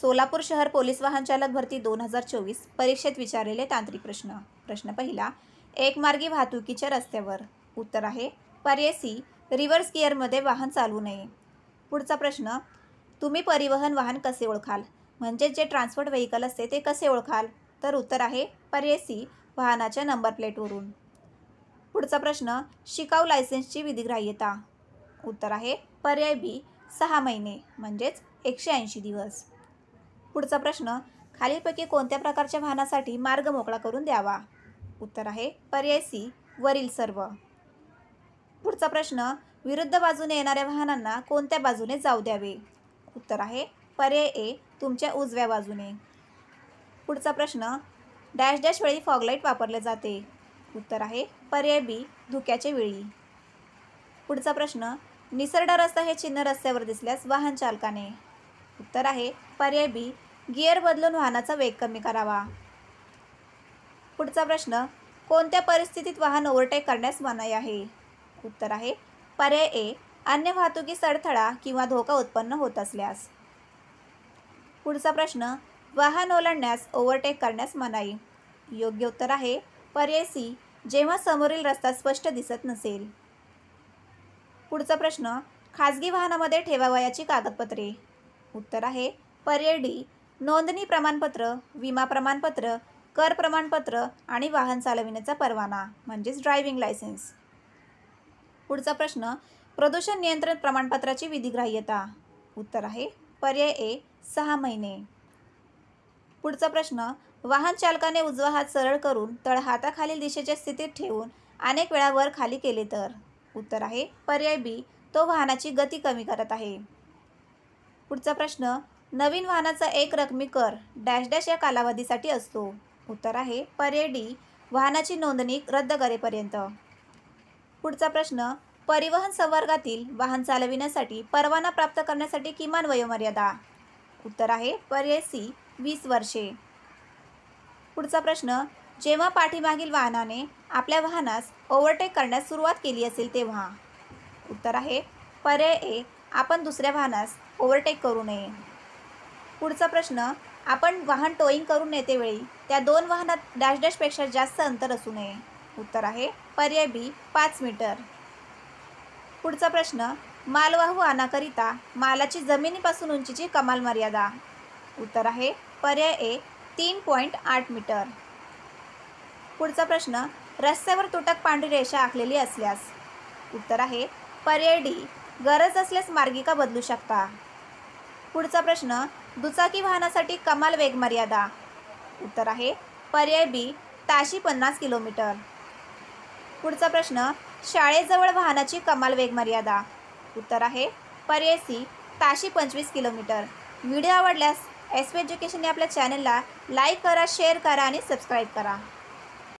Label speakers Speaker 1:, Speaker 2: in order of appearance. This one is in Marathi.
Speaker 1: सोलापूर शहर पोलीस वाहन चालक भरती 2024 परीक्षेत विचारलेले तांत्रिक प्रश्न. प्रश्न पहिला, एकमार्गी वाहतुकीच्या रस्त्यावर. उत्तर आहे पर्याय सी, रिव्हर्स गिअरमध्ये वाहन चालवू नये. पुढचा प्रश्न, तुम्ही परिवहन वाहन कसे ओळखाल? म्हणजे जे ट्रान्सपोर्ट व्हेकल असते ते कसे ओळखाल? तर उत्तर आहे पर्याय सी, वाहनाच्या नंबर प्लेटवरून. पुढचा प्रश्न, शिकाऊ लायसन्सची विधिग्राह्यता. उत्तर आहे पर्याय बी, 6 महिने म्हणजेच 180 दिवस. पुढचा प्रश्न, खालीलपैकी कोणत्या प्रकारच्या वाहनासाठी मार्ग मोकळा करून द्यावा? उत्तर आहे पर्याय सी, वरील सर्व. पुढचा प्रश्न, विरुद्ध बाजूने येणाऱ्या वाहनांना कोणत्या बाजूने जाऊ द्यावे? उत्तर आहे पर्याय ए, तुमच्या उजव्या बाजूने. पुढचा प्रश्न, डॅश डॅश वेळी फॉगलाईट वापरले जाते. उत्तर आहे पर्याय बी, धुक्याच्या वेळी. पुढचा प्रश्न, निसरडा रस्ता हे चिन्ह रस्त्यावर दिसल्यास वाहन चालकाने. उत्तर आहे पर्याय बी, गिअर बदलून वाहनाचा वेग कमी करावा. पुढचा प्रश्न, कोणत्या परिस्थितीत वाहन ओव्हरटेक करण्यास मनाई आहे? उत्तर आहे पर्याय ए, अन्य वाहतुकीस अडथळा किंवा धोका उत्पन्न होत असल्यास. पुढचा प्रश्न, वाहन ओलांडण्यास ओव्हरटेक करण्यास मनाई. योग्य उत्तर आहे पर्याय सी, जेव्हा समोरील रस्ता स्पष्ट दिसत नसेल. पुढचा प्रश्न, खाजगी वाहनामध्ये ठेवावयाची कागदपत्रे. उत्तर आहे पर्याय डी, नोंदणी प्रमाणपत्र, विमा प्रमाणपत्र, कर प्रमाणपत्र आणि वाहन चालविण्याचा परवाना म्हणजेच ड्रायव्हिंग लायसन्स. पुढचा प्रश्न, प्रदूषण नियंत्रण प्रमाणपत्राची विधिग्राह्यता. उत्तर आहे पर्याय ए, 6 महिने. पुढचा प्रश्न, वाहन चालकाने उजवा हात सरळ करून तळहाताखालील दिशेच्या स्थितीत ठेवून अनेक वेळा वर खाली केले तर. उत्तर आहे पर्याय बी, तो वाहनाची गती कमी करत आहे. पुढचा प्रश्न, नवीन वाहनाचा एक रकमी कर डॅश डॅश या कालावधीसाठी असतो. उत्तर आहे पर्याय डी, वाहनाची नोंदणी रद्द करेपर्यंत. पुढचा प्रश्न, परिवहन संवर्गातील वाहन चालविण्यासाठी परवाना प्राप्त करण्यासाठी किमान वयोमर्यादा. उत्तर आहे पर्याय सी, 20 वर्षे. पुढचा प्रश्न, जेव्हा पाठीमागील वाहनाने आपल्या वाहनास ओव्हरटेक करण्यास सुरुवात केली असेल तेव्हा. उत्तर आहे पर्याय ए, आपण दुसऱ्या वाहनास ओव्हरटेक करू नये. पुढचा प्रश्न, आपण वाहन टोईंग करून नेतेवेळी त्या 2 वाहनात डॅश डॅशपेक्षा जास्त अंतर असू नये. उत्तर आहे पर्याय बी, 5 मीटर. पुढचा प्रश्न, मालवाहू वाहनाकरिता मालाची जमिनीपासून उंचीची कमाल मर्यादा. उत्तर आहे पर्याय ए, 3.8 मीटर. पुढचा प्रश्न, रस्त्यावर तुटक पांढरी रेषा आखलेली असल्यास. उत्तर आहे पर्याय डी, गरज असल्यास मार्गिका बदलू शकता. पुढचा प्रश्न, दुचाकी वाहनासाठी कमाल वेग मर्यादा. उत्तर आहे पर्याय बी, ताशी 50 किलोमीटर. पुढचा प्रश्न, शाळेजवळ वाहनाची कमाल वेग मर्यादा. उत्तर आहे पर्याय सी, ताशी 25 किलोमीटर. व्हिडिओ आवडल्यास एस.पी. एज्युकेशन या आपल्या चॅनलला लाईक करा, शेअर करा आणि सबस्क्राईब करा.